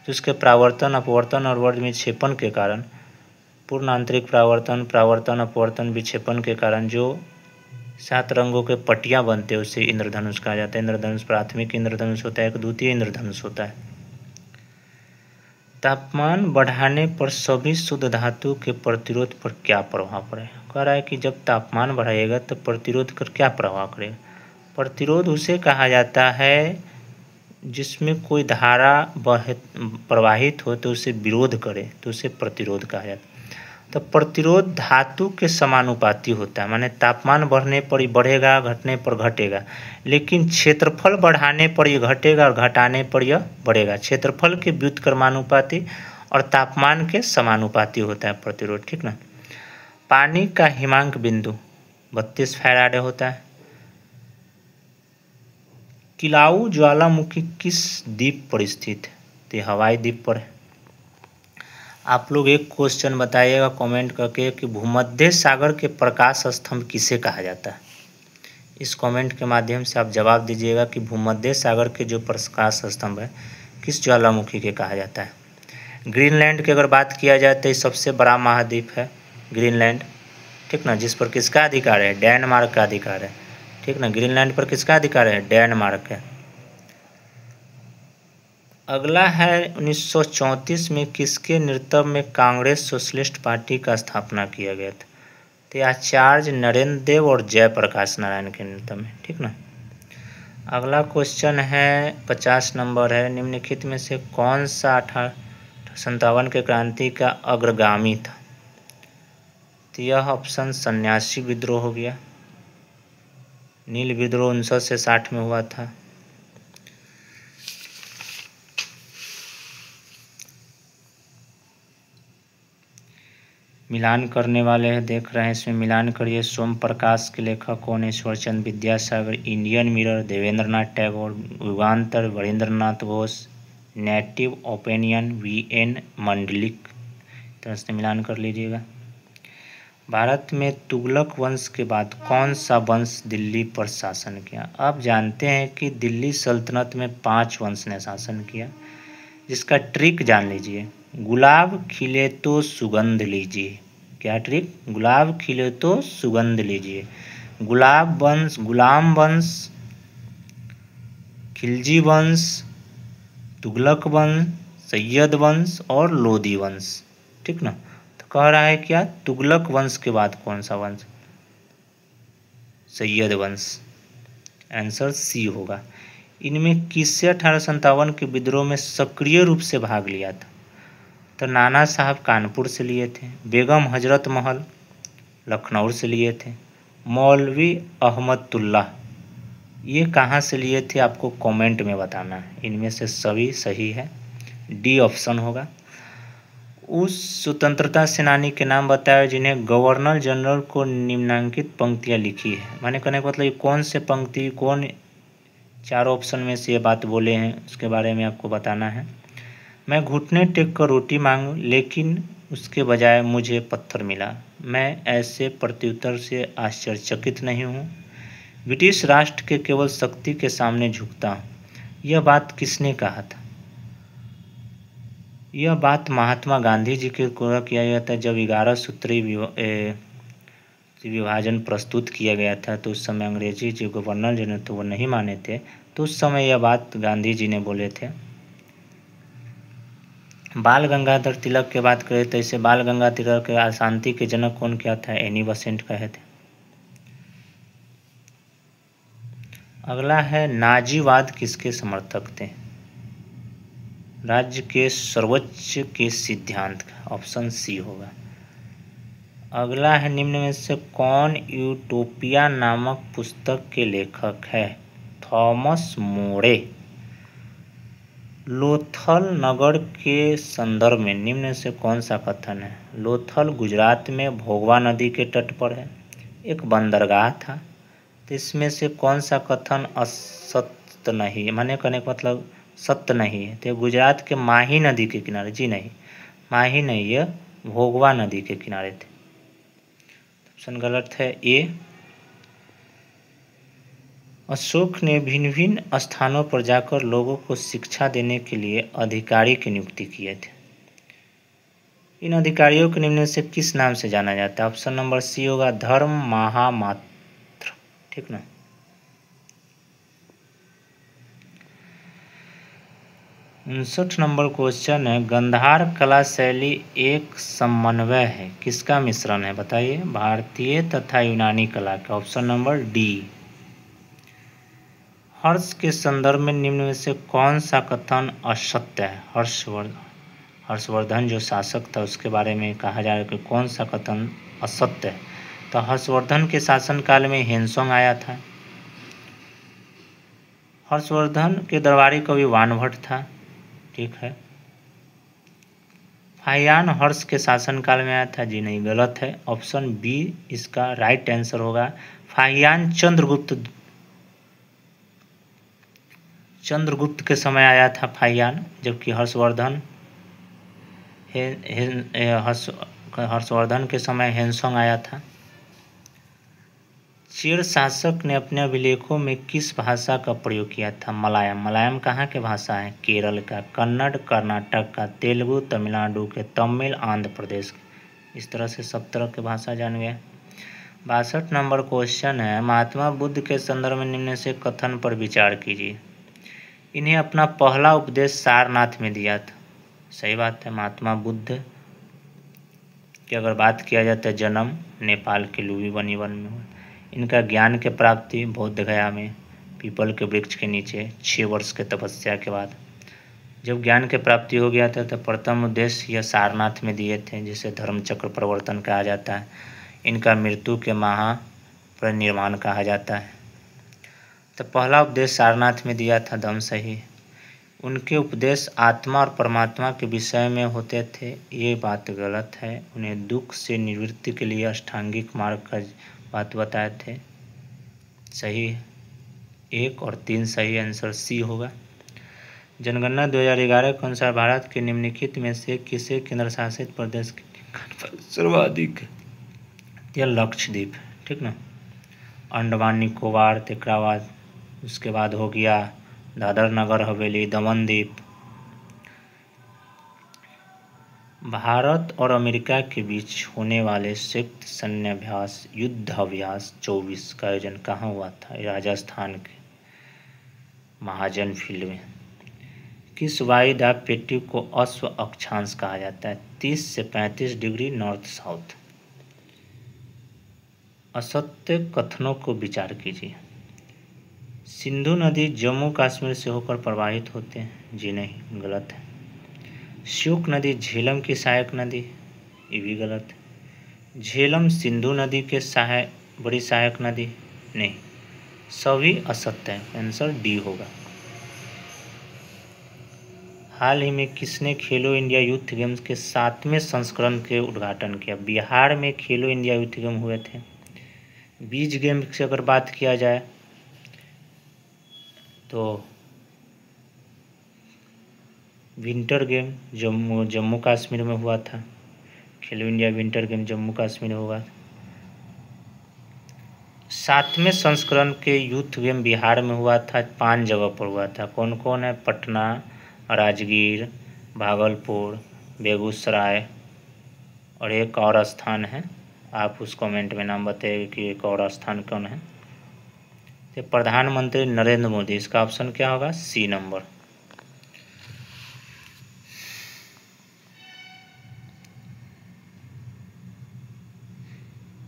Speaker 1: तो उसके परावर्तन, अपवर्तन और वर्ध विक्षेपण के कारण, पूर्ण आंतरिक परावर्तन, अपवर्तन, विक्षेपण के कारण जो 7 रंगों के पट्टियाँ बनते हैं उसे इंद्रधनुष कहा जाता है। इंद्रधनुष प्राथमिक इंद्रधनुष होता है, एक द्वितीय इंद्रधनुष होता है। तापमान बढ़ाने पर सभी शुद्ध धातु के प्रतिरोध पर क्या प्रभाव पड़ेगा? कह रहा है कि जब तापमान बढ़ाएगा तो प्रतिरोध पर क्या प्रभाव करेगा? प्रतिरोध उसे कहा जाता है जिसमें कोई धारा प्रवाहित हो तो उसे विरोध करे तो उसे प्रतिरोध कहा जाता है। तो प्रतिरोध धातु के समानुपाती होता है, माने तापमान बढ़ने पर ही बढ़ेगा, घटने पर घटेगा, लेकिन क्षेत्रफल बढ़ाने पर यह घटेगा और घटाने पर यह बढ़ेगा। क्षेत्रफल के व्युत्क्रमानुपाती और तापमान के समानुपाती होता है प्रतिरोध, ठीक ना। पानी का हिमांक बिंदु 32 फैराड होता है। किलाऊ ज्वालामुखी किस द्वीप पर स्थित है? तो हवाई द्वीप पर है। आप लोग एक क्वेश्चन बताइएगा कमेंट करके कि भूमध्य सागर के प्रकाश स्तंभ किसे कहा जाता है? इस कमेंट के माध्यम से आप जवाब दीजिएगा कि भूमध्य सागर के जो प्रकाश स्तंभ है किस ज्वालामुखी के कहा जाता है। ग्रीनलैंड की अगर बात किया जाए तो सबसे बड़ा महाद्वीप है ग्रीनलैंड, ठीक ना, जिस पर किसका अधिकार है? डेनमार्क का अधिकार है, ठीक ना। ग्रीनलैंड पर किसका अधिकार है? डेनमार्क है। अगला है 1934 में किसके नेतृत्व में कांग्रेस सोशलिस्ट पार्टी का स्थापना किया गया था? तो आचार्य नरेंद्र देव और जयप्रकाश नारायण के नेतृत्व में, ठीक ना। अगला क्वेश्चन है 50 नंबर है, निम्नलिखित में से कौन सा 1857 के क्रांति का अग्रगामी था? तो यह ऑप्शन सन्यासी विद्रोह हो गया। नील विद्रोह 1900 से 60 में हुआ था। मिलान करने वाले हैं, देख रहे हैं, इसमें मिलान करिए। सोम प्रकाश के लेखक कौन है? Ishwarchand Vidyasagar. Indian mirror Debendranath Tagore. Yugantar Barindranath Ghosh. Native opinion VN Mandlik. तरह से मिलान कर लीजिएगा। भारत में तुगलक वंश के बाद कौन सा वंश दिल्ली पर शासन किया? आप जानते हैं कि दिल्ली सल्तनत में 5 वंश ने शासन किया, जिसका ट्रिक जान लीजिए। गुलाब खिले तो सुगंध लीजिए। क्या ट्रिक? गुलाब खिले तो सुगंध लीजिए। गुलाब वंश, गुलाम वंश, खिलजी वंश, तुगलक वंश, सैयद वंश और लोदी वंश, ठीक ना। तो कह रहा है क्या? तुगलक वंश के बाद कौन सा वंश? सैयद वंश। आंसर सी होगा। इनमें किससे 1857 के विद्रोह में सक्रिय रूप से भाग लिया था? तो नाना साहब कानपुर से लिए थे। बेगम हजरत महल लखनऊ से लिए थे। मौलवी अहमदुल्लाह ये कहाँ से लिए थे? आपको कमेंट में बताना है। इनमें से सभी सही है, डी ऑप्शन होगा। उस स्वतंत्रता सेनानी के नाम बताया जिन्हें गवर्नर जनरल को निम्नांकित पंक्तियाँ लिखी है। माने कहने का मतलब कौन से पंक्ति, कौन चारों ऑप्शन में से ये बात बोले हैं, उसके बारे में आपको बताना है। मैं घुटने टेक कर रोटी मांगूं, लेकिन उसके बजाय मुझे पत्थर मिला। मैं ऐसे प्रत्युत्तर से आश्चर्यचकित नहीं हूँ। ब्रिटिश राष्ट्र के केवल शक्ति के सामने झुकता हूँ। यह बात किसने कहा था? यह बात महात्मा गांधी जी के द्वारा किया गया था। जब 11 सूत्री विभाजन प्रस्तुत किया गया था तो उस समय अंग्रेजी जो गवर्नर जनरल थे वो नहीं माने थे, तो उस समय यह बात गांधी जी ने बोले थे। बाल गंगाधर तिलक की बात करें तो इसे बाल गंगाधर तिलक के अशांति के जनक कौन क्या था? एनी बेसेंट कहे थे। अगला है नाजीवाद किसके समर्थक थे? राज्य के सर्वोच्च के सिद्धांत का, ऑप्शन सी होगा। अगला है निम्न में से कौन यूटोपिया नामक पुस्तक के लेखक है? थॉमस मोरे। लोथल नगर के संदर्भ में निम्न से कौन सा कथन है? लोथल गुजरात में भोगवा नदी के तट पर है, एक बंदरगाह था। तो इसमें से कौन सा कथन असत्य नहीं है, माने कहने का मतलब सत्य नहीं है? तो गुजरात के माही नदी के किनारे, जी नहीं, माही नहीं, ये भोगवा नदी के किनारे थे। ऑप्शन गलत है ए। अशोक ने भिन्न भिन्न स्थानों पर जाकर लोगों को शिक्षा देने के लिए अधिकारी की नियुक्ति किए थे। इन अधिकारियों को निम्न से किस नाम से जाना जाता है? ऑप्शन नंबर सी होगा, धर्म महामात्र। ठीक ना। उनसठ नंबर क्वेश्चन है, गंधार कला शैली एक समन्वय है, किसका मिश्रण है? बताइए। भारतीय तथा यूनानी कला का, ऑप्शन नंबर डी। हर्ष के संदर्भ में निम्न में से कौन सा कथन असत्य है? हर्षवर्धन जो शासक था उसके बारे में कहा जा रहा है कि कौन सा कथन असत्य है? तो हर्षवर्धन के शासनकाल में हेनसोंग आया था। हर्षवर्धन के दरबारी कवि वानभट्ट था। ठीक है। फाहियान हर्ष के शासनकाल में आया था, जी नहीं, गलत है। ऑप्शन बी इसका राइट आंसर होगा। फाहियान चंद्रगुप्त के समय आया था फाहियान, जबकि हर्षवर्धन के समय हेनसोंग आया था। चेर शासक ने अपने अभिलेखों में किस भाषा का प्रयोग किया था? मलयालम। मलयालम कहाँ के भाषा है? केरल का। कन्नड़ कर्नाटक का। तेलुगु तमिलनाडु के। तमिल आंध्र प्रदेश के। इस तरह से सब तरह के भाषा जान गए। 62 नंबर क्वेश्चन है, महात्मा बुद्ध के संदर्भ में निम्न से कथन पर विचार कीजिए। इन्हें अपना पहला उपदेश सारनाथ में दिया था। सही बात है। महात्मा बुद्ध की अगर बात किया जाता है, जन्म नेपाल के लुम्बिनी वन में हुआ। इनका ज्ञान के प्राप्ति बोधगया में पीपल के वृक्ष के नीचे 6 वर्ष के तपस्या के बाद जब ज्ञान के प्राप्ति हो गया था, तो प्रथम उद्देश्य यह सारनाथ में दिए थे, जिसे धर्मचक्र प्रवर्तन कहा जाता है। इनका मृत्यु के महापरिनिर्वाण कहा जाता है। तो पहला उपदेश सारनाथ में दिया था, दम सही। उनके उपदेश आत्मा और परमात्मा के विषय में होते थे, ये बात गलत है। उन्हें दुख से निवृत्ति के लिए अष्टांगिक मार्ग का बात बताए थे। सही 1 और 3 सही आंसर सी होगा। जनगणना 2011 के अनुसार भारत के निम्नलिखित में से किसे केंद्र शासित प्रदेश के सर्वाधिक? यह लक्षद्वीप। ठीक ना। अंडमान निकोबार, तिकरावाद, उसके बाद हो गया दादर नगर हवेली, दमन द्वीप। भारत और अमेरिका के बीच होने वाले संयुक्त सैन्य अभ्यास युद्ध अभ्यास 24 का आयोजन कहाँ हुआ था? राजस्थान के महाजन फील्ड में। किस वायुदाब पेटी को अश्व अक्षांश कहा जाता है? 30 से 35 डिग्री नॉर्थ साउथ। असत्य कथनों को विचार कीजिए। सिंधु नदी जम्मू कश्मीर से होकर प्रवाहित होते हैं, जी नहीं, गलत है। श्योक नदी झेलम की सहायक नदी, ये भी गलत है। झेलम सिंधु नदी के बड़ी सहायक नदी, नहीं, सभी असत्य है। आंसर डी होगा। हाल ही में किसने खेलो इंडिया यूथ गेम्स के 7वें संस्करण के उद्घाटन किया? बिहार में खेलो इंडिया यूथ गेम हुए थे। बीज गेम से अगर बात किया जाए तो विंटर गेम जम्मू कश्मीर में हुआ था। खेलो India winter game Jammu Kashmir हुआ। 7वें संस्करण के यूथ गेम बिहार में हुआ था, 5 जगह पर हुआ था। कौन कौन है? पटना, राजगीर, भागलपुर, बेगूसराय और एक और स्थान है। आप उस कमेंट में नाम बताइए कि एक और स्थान कौन है। तो प्रधानमंत्री नरेंद्र मोदी, इसका ऑप्शन क्या होगा? सी नंबर।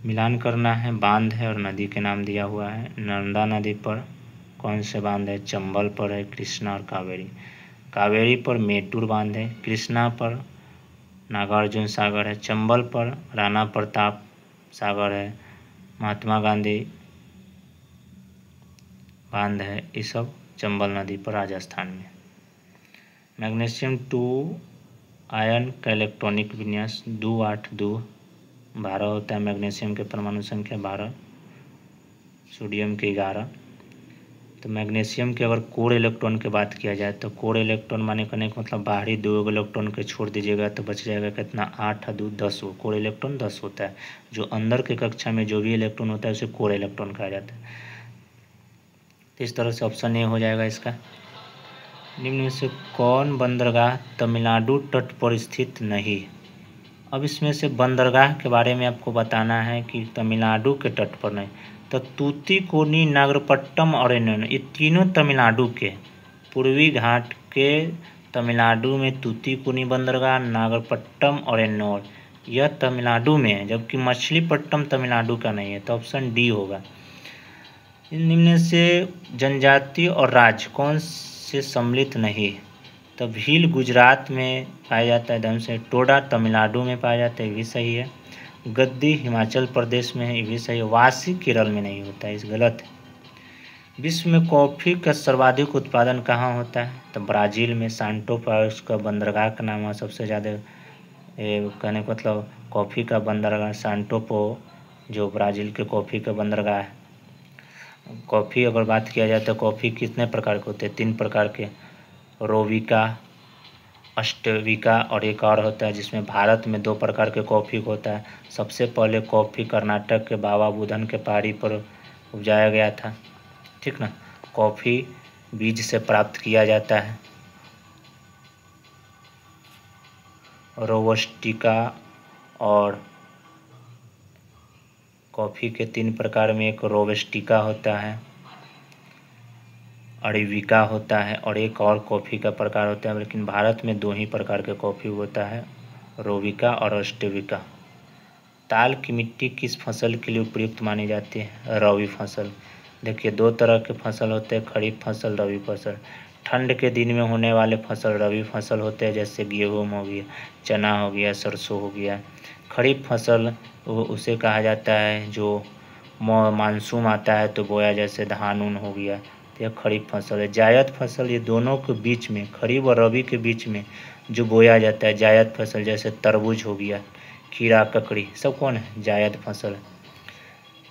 Speaker 1: मिलान करना है। बांध है और नदी के नाम दिया हुआ है। नर्मदा नदी पर कौन से बांध है? चंबल पर है, कृष्णा और कावेरी। कावेरी पर मेटूर बांध है, कृष्णा पर नागार्जुन सागर है, चंबल पर राणा प्रताप सागर है, महात्मा गांधी बांध है। ये सब चंबल नदी पर राजस्थान में। मैग्नीशियम 2 आयन का इलेक्ट्रॉनिक विन्यास 282 12 होता है। मैग्नीशियम के परमाणु संख्या 12, सोडियम के 11। तो मैग्नीशियम के अगर कोर इलेक्ट्रॉन की बात किया जाए तो कोर इलेक्ट्रॉन माने करने का मतलब बाहरी 2 इलेक्ट्रॉन के छोड़ दीजिएगा तो बच जाएगा कितना? 8 और 2 10। कोर इलेक्ट्रॉन 10 होता है। जो अंदर के कक्षा में जो भी इलेक्ट्रॉन होता है उसे कोर इलेक्ट्रॉन कहा जाता है। तो इस तरह से ऑप्शन ए हो जाएगा इसका। निम्न में से कौन बंदरगाह तमिलनाडु तट पर स्थित नहीं? अब इसमें से बंदरगाह के बारे में आपको बताना है कि तमिलनाडु के तट पर नहीं। तो तूतीकोनी, नागरपट्टम और एन्नोर, ये तीनों तमिलनाडु के पूर्वी घाट के तमिलनाडु में तूतीकोनी बंदरगाह, नागरपट्टम और एन्नोर यह तमिलनाडु में है, जबकि मछलीपट्टम तमिलनाडु का नहीं है। तो ऑप्शन डी होगा। निम्न से जनजाति और राज्य कौन से सम्मिलित नहीं? तो भील गुजरात में पाया जाता है एकदम से। टोडा तमिलनाडु में पाया जाता है, ये भी सही है। गद्दी हिमाचल प्रदेश में है, ये भी सही है। वासी केरल में नहीं होता है, इस गलत है। विश्व में कॉफ़ी का सर्वाधिक उत्पादन कहाँ होता है? तो ब्राज़ील में। सांटो पास का बंदरगाह का नाम है सबसे ज़्यादा। कहने का मतलब कॉफ़ी का बंदरगाह सांटोपो, जो ब्राज़ील के कॉफ़ी का बंदरगाह है। कॉफ़ी अगर बात किया जाए तो कॉफ़ी कितने प्रकार के होते हैं? 3 प्रकार के, रोबिका, अष्टविका और एक और होता है जिसमें भारत में 2 प्रकार के कॉफ़ी होता है। सबसे पहले कॉफ़ी कर्नाटक के बाबा बुदन के पहाड़ी पर उपजाया गया था, ठीक ना। कॉफ़ी बीज से प्राप्त किया जाता है। रोबस्टिका और कॉफ़ी के 3 प्रकार में एक रोबस्टिका होता है, अरेबिका होता है और एक और कॉफ़ी का प्रकार होता है। लेकिन भारत में 2 ही प्रकार के कॉफ़ी होता है, रोबिका और अष्टविका। ताल की मिट्टी किस फसल के लिए उपयुक्त मानी जाती है? रबी फसल। देखिए 2 तरह के फसल होते हैं, खरीफ फसल, रबी फसल। ठंड के दिन में होने वाले फसल रबी फसल होते हैं, जैसे गेहूँ हो गया, चना हो गया, सरसों हो गया। खरीफ फसल उसे कहा जाता है जो मानसून आता है तो बोया, जैसे धान ऊन हो गया, तो यह खरीफ फसल है। जायद फसल ये दोनों के बीच में, खरीफ और रबी के बीच में जो बोया जाता है जायद फसल, जैसे तरबूज हो गया, खीरा, ककड़ी, सब कौन है? जायद फसल।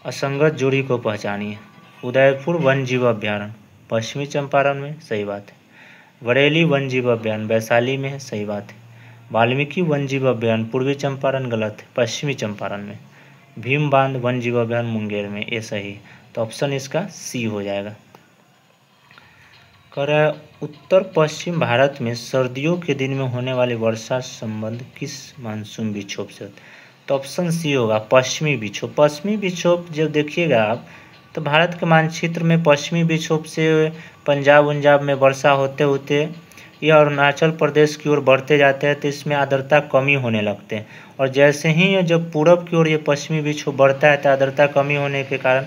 Speaker 1: असंगत जोड़ी को पहचानिए। उदयपुर वन जीव अभ्यारण्य पश्चिमी चंपारण में, सही बात है। बरेली वन जीव अभ्यारण्य वैशाली में है, सही बात है। वाल्मीकि वन जीव अभ्यारण्य पूर्वी चंपारण, गलत है, पश्चिमी चंपारण में। भीम बांध वन जीव अभ्यारण्य मुंगेर में, ये सही। तो ऑप्शन इसका सी हो जाएगा। कह रहा है उत्तर पश्चिम भारत में सर्दियों के दिन में होने वाली वर्षा संबंध किस मानसून विक्षोभ से होता है? तो ऑप्शन सी होगा, पश्चिमी विक्षोभ। पश्चिमी विक्षोभ जब देखिएगा आप तो भारत के मानचित्र में पश्चिमी विक्षोभ से पंजाब उंजाब में वर्षा होते होते ये अरुणाचल प्रदेश की ओर बढ़ते जाते हैं, तो इसमें आर्द्रता कमी होने लगते हैं। और जैसे ही जब पूरब की ओर ये पश्चिमी विक्षोभ बढ़ता है तो आर्द्रता कमी होने के कारण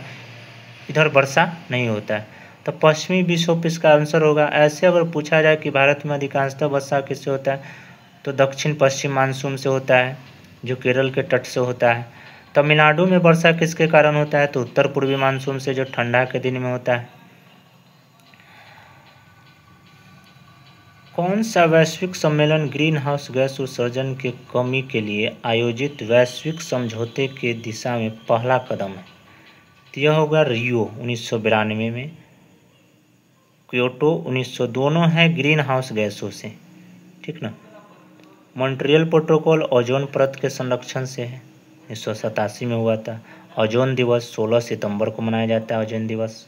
Speaker 1: इधर वर्षा नहीं होता है। तो पश्चिमी विक्षोभ इसका आंसर होगा। ऐसे अगर पूछा जाए कि भारत में अधिकांशतः वर्षा किससे होता है, तो दक्षिण पश्चिम मानसून से होता है, जो केरल के तट से होता है। तमिलनाडु में वर्षा किसके कारण होता है? तो उत्तर पूर्वी मानसून से, जो ठंडा के दिन में होता है। कौन सा वैश्विक सम्मेलन ग्रीन हाउस गैस उत्सर्जन के कमी के लिए आयोजित वैश्विक समझौते के दिशा में पहला कदम है? तो यह होगा रियो 1992 में। क्योटो 1900 दोनों है ग्रीन हाउस गैसों से, ठीक ना। मॉन्ट्रियल प्रोटोकॉल ओजोन परत के संरक्षण से है, 1987 में हुआ था। ओजोन दिवस 16 सितंबर को मनाया जाता है, ओजोन दिवस,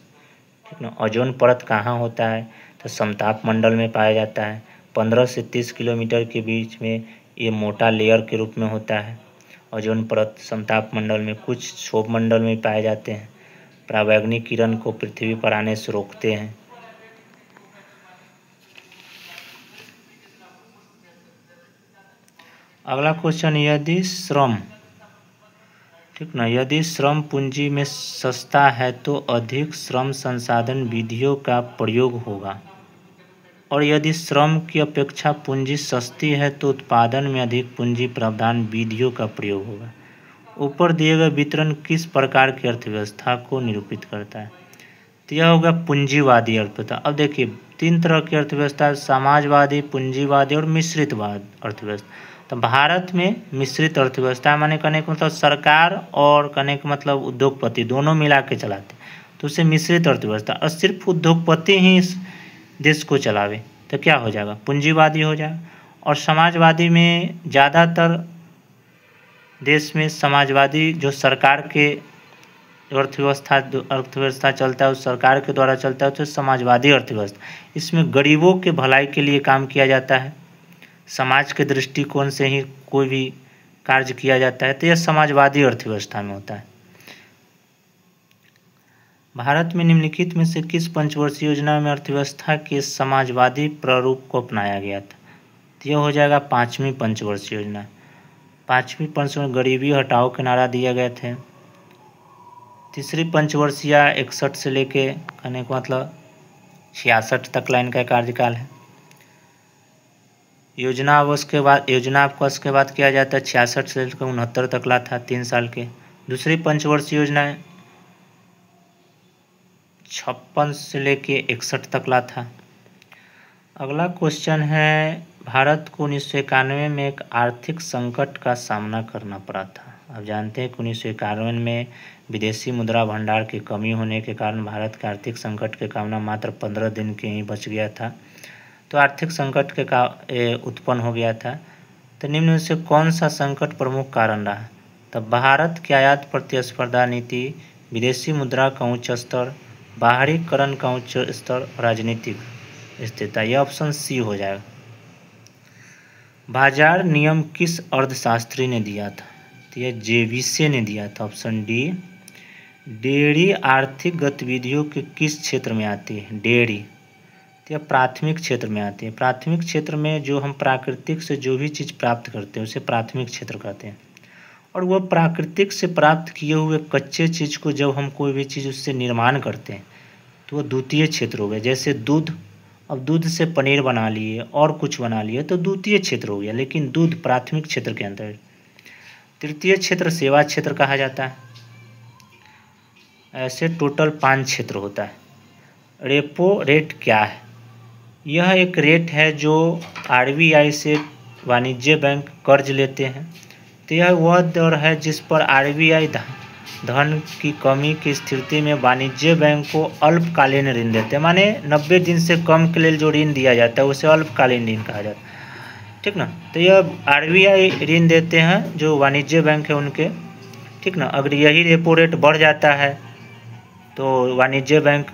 Speaker 1: ठीक ना। ओजोन परत कहाँ होता है, तो समताप मंडल में पाया जाता है। 15 से 30 किलोमीटर के बीच में ये मोटा लेयर के रूप में होता है। ओजोन परत समताप मंडल में, कुछ क्षोभ मंडल में पाए जाते हैं। परावैंगनी किरण को पृथ्वी पर आने से रोकते हैं। अगला क्वेश्चन, यदि श्रम, ठीक ना, यदि श्रम पूंजी में सस्ता है तो अधिक श्रम संसाधन विधियों का प्रयोग होगा, और यदि श्रम की अपेक्षा पूंजी सस्ती है तो उत्पादन में अधिक पूंजी प्रावधान विधियों का प्रयोग होगा। ऊपर दिए गए वितरण किस प्रकार की अर्थव्यवस्था को निरूपित करता है, तो यह होगा पूंजीवादी अर्थव्यवस्था। अब देखिए 3 तरह की अर्थव्यवस्था, समाजवादी, पूंजीवादी और मिश्रितवाद अर्थव्यवस्था। तो भारत में मिश्रित अर्थव्यवस्था माने कहने का मतलब सरकार और कहने का मतलब उद्योगपति दोनों मिला के चलाते, तो उसे मिश्रित अर्थव्यवस्था। और सिर्फ उद्योगपति ही इस देश को चलावे तो क्या हो जाएगा, पूंजीवादी हो जाएगा। और समाजवादी में ज़्यादातर देश में समाजवादी जो सरकार के अर्थव्यवस्था चलता है, उस सरकार के द्वारा चलता है, तो समाजवादी अर्थव्यवस्था। इसमें गरीबों के भलाई के लिए काम किया जाता है, समाज के दृष्टिकोण से ही कोई भी कार्य किया जाता है, तो यह समाजवादी अर्थव्यवस्था में होता है। भारत में निम्नलिखित में से किस पंचवर्षीय योजना में अर्थव्यवस्था के समाजवादी प्रारूप को अपनाया गया था, तो यह हो जाएगा 5वीं पंचवर्षीय योजना। 5वीं पंचवर्षीय गरीबी हटाओ के नारा दिए गए थे। तीसरी पंचवर्षीय 61 से लेके कहने का मतलब 66 तक लाइन का कार्यकाल है। योजना आवास के बाद किया जाता है 66 से लेकर 69 तक ला था, 3 साल के। दूसरी पंचवर्षीय योजना 56 से लेके 61 तक ला था। अगला क्वेश्चन है, भारत को 1991 में एक आर्थिक संकट का सामना करना पड़ा था। आप जानते हैं कि 1991 में विदेशी मुद्रा भंडार की कमी होने के कारण भारत के आर्थिक संकट के कारण मात्र 15 दिन के ही बच गया था, तो आर्थिक संकट के उत्पन्न हो गया था। तो निम्न में से कौन सा संकट प्रमुख कारण रहा, तब भारत की आयात प्रतिस्पर्धा नीति, विदेशी मुद्रा का उच्च स्तर, बाहरीकरण का उच्च स्तर, राजनीतिक स्थिरता। यह ऑप्शन सी हो जाएगा। बाजार नियम किस अर्थशास्त्री ने दिया था, तो यह जेविसे ने दिया था, ऑप्शन डी। डेयरी आर्थिक गतिविधियों के किस क्षेत्र में आती है, डेयरी, तो यह प्राथमिक क्षेत्र में आती है। प्राथमिक क्षेत्र में जो हम प्राकृतिक से जो भी चीज़ प्राप्त करते हैं उसे प्राथमिक क्षेत्र कहते हैं। और वह प्राकृतिक से प्राप्त किए हुए कच्चे चीज़ को जब हम कोई भी चीज़ उससे निर्माण करते हैं तो वह द्वितीय क्षेत्र हो गया। जैसे दूध, अब दूध से पनीर बना लिए और कुछ बना लिए तो द्वितीय क्षेत्र हो गया, लेकिन दूध प्राथमिक क्षेत्र के अंदर। तृतीय क्षेत्र सेवा क्षेत्र कहा जाता है। ऐसे टोटल 5 क्षेत्र होता है। रेपो रेट क्या है, यह एक रेट है जो आरबीआई से वाणिज्य बैंक कर्ज लेते हैं। तो यह वह दर है जिस पर आरबीआई धन की कमी की स्थिति में वाणिज्य बैंक को अल्पकालीन ऋण देते हैं। माने 90 दिन से कम के लिए जो ऋण दिया जाता है उसे अल्पकालीन ऋण कहा जाता है, ठीक ना। तो यह आरबीआई ऋण देते हैं जो वाणिज्य बैंक है उनके, ठीक ना। अगर यही रेपो रेट बढ़ जाता है तो वाणिज्य बैंक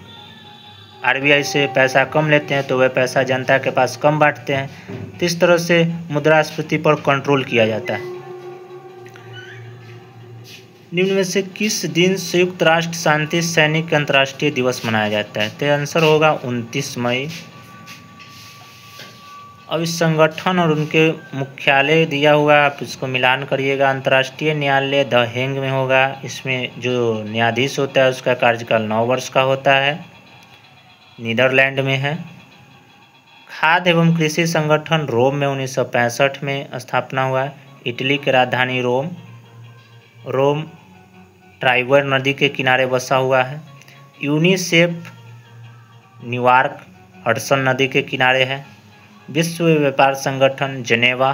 Speaker 1: आरबीआई से पैसा कम लेते हैं, तो वह पैसा जनता के पास कम बांटते हैं। तो इस तरह से मुद्रास्फीति पर कंट्रोल किया जाता है। निम्न में से किस दिन संयुक्त राष्ट्र शांति सैनिक अंतर्राष्ट्रीय दिवस मनाया जाता है, तो आंसर होगा 29 मई। अब इस संगठन और उनके मुख्यालय दिया हुआ, आप इसको मिलान करिएगा। अंतर्राष्ट्रीय न्यायालय द हेग में होगा। इसमें जो न्यायाधीश होता है उसका कार्यकाल 9 वर्ष का होता है, नीदरलैंड में है। खाद्य एवं कृषि संगठन रोम में 1965 में स्थापना हुआ है। इटली की राजधानी रोम टाइबर नदी के किनारे बसा हुआ है। यूनिसेफ न्यूयॉर्क हडसन नदी के किनारे है। विश्व व्यापार संगठन जेनेवा।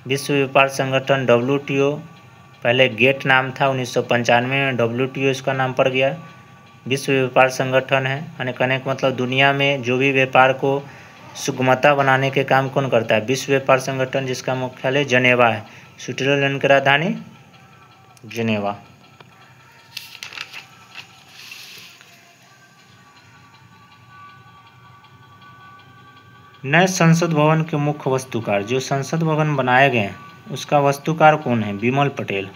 Speaker 1: विश्व व्यापार संगठन WTO, पहले गेट नाम था, 1995 में WTO इसका नाम पड़ गया। विश्व व्यापार संगठन है। यानी कहने का मतलब दुनिया में जो भी व्यापार को सुगमता बनाने के काम कौन करता है? विश्व व्यापार संगठन, जिसका मुख्यालय जेनेवा है। स्विट्जरलैंड की राजधानी जेनेवा। नए संसद भवन के मुख्य वास्तुकार, जो संसद भवन बनाए गए हैं उसका वास्तुकार कौन है? बिमल पटेल।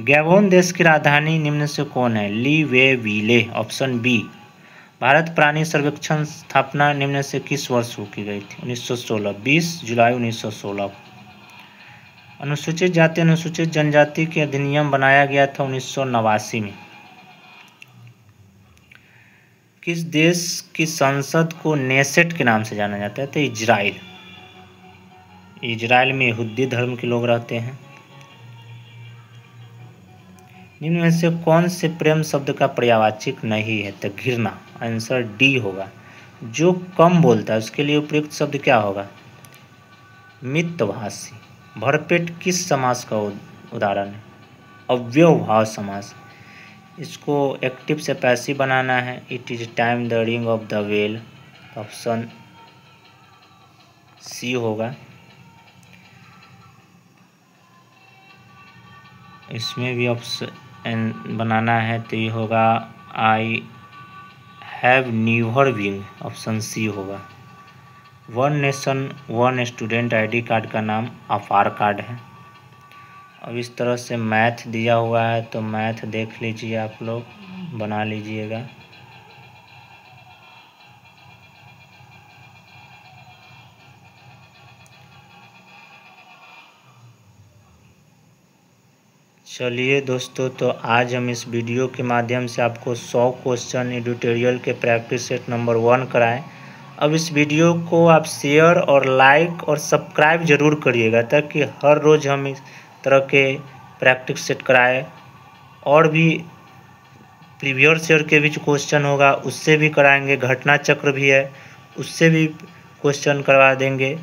Speaker 1: गैबोन देश की राजधानी निम्न से कौन है? Libreville, option B. भारत प्राणी सर्वेक्षण स्थापना निम्न से किस वर्ष को की गई थी? 1916, 20 जुलाई 1916। अनुसूचित जाति अनुसूचित जनजाति के अधिनियम बनाया गया था 1989 में। किस देश की संसद को नेसेट के नाम से जाना जाता है? तो इजराइल। इजराइल में यहूदी धर्म के लोग रहते हैं। निम्न में से कौन से प्रेम शब्द का पर्यायवाची नहीं है? तो घृणा। आंसर डी होगा। जो कम बोलता है उसके लिए उपयुक्त शब्द क्या होगा? मितभाषी। भरपेट किस समास का उदाहरण है? अव्यवभाव समास। इसको एक्टिव से पैसिव बनाना है। It is time the ring of the well, option C होगा। इसमें भी ऑप्शन बनाना है तो ये होगा I have new her wing, option C होगा। One nation one student ID card का नाम अफार कार्ड है। अब इस तरह से मैथ दिया हुआ है तो मैथ देख लीजिए, आप लोग बना लीजिएगा। चलिए दोस्तों, तो आज हम इस वीडियो के माध्यम से आपको 100 क्वेश्चन एडिटोरियल के प्रैक्टिस सेट नंबर 1 कराएं। अब इस वीडियो को आप शेयर और लाइक और सब्सक्राइब जरूर करिएगा, ताकि हर रोज़ हम इस तरह के प्रैक्टिस सेट कराएं। और भी प्रीवियस ईयर के भी जो क्वेश्चन होगा उससे भी कराएंगे। घटना चक्र भी है, उससे भी क्वेश्चन करवा देंगे।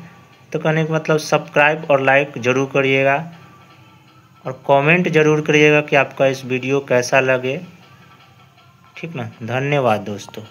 Speaker 1: तो कहने का मतलब सब्सक्राइब और लाइक ज़रूर करिएगा और कमेंट ज़रूर करिएगा कि आपका इस वीडियो कैसा लगे। ठीक ना? धन्यवाद दोस्तों।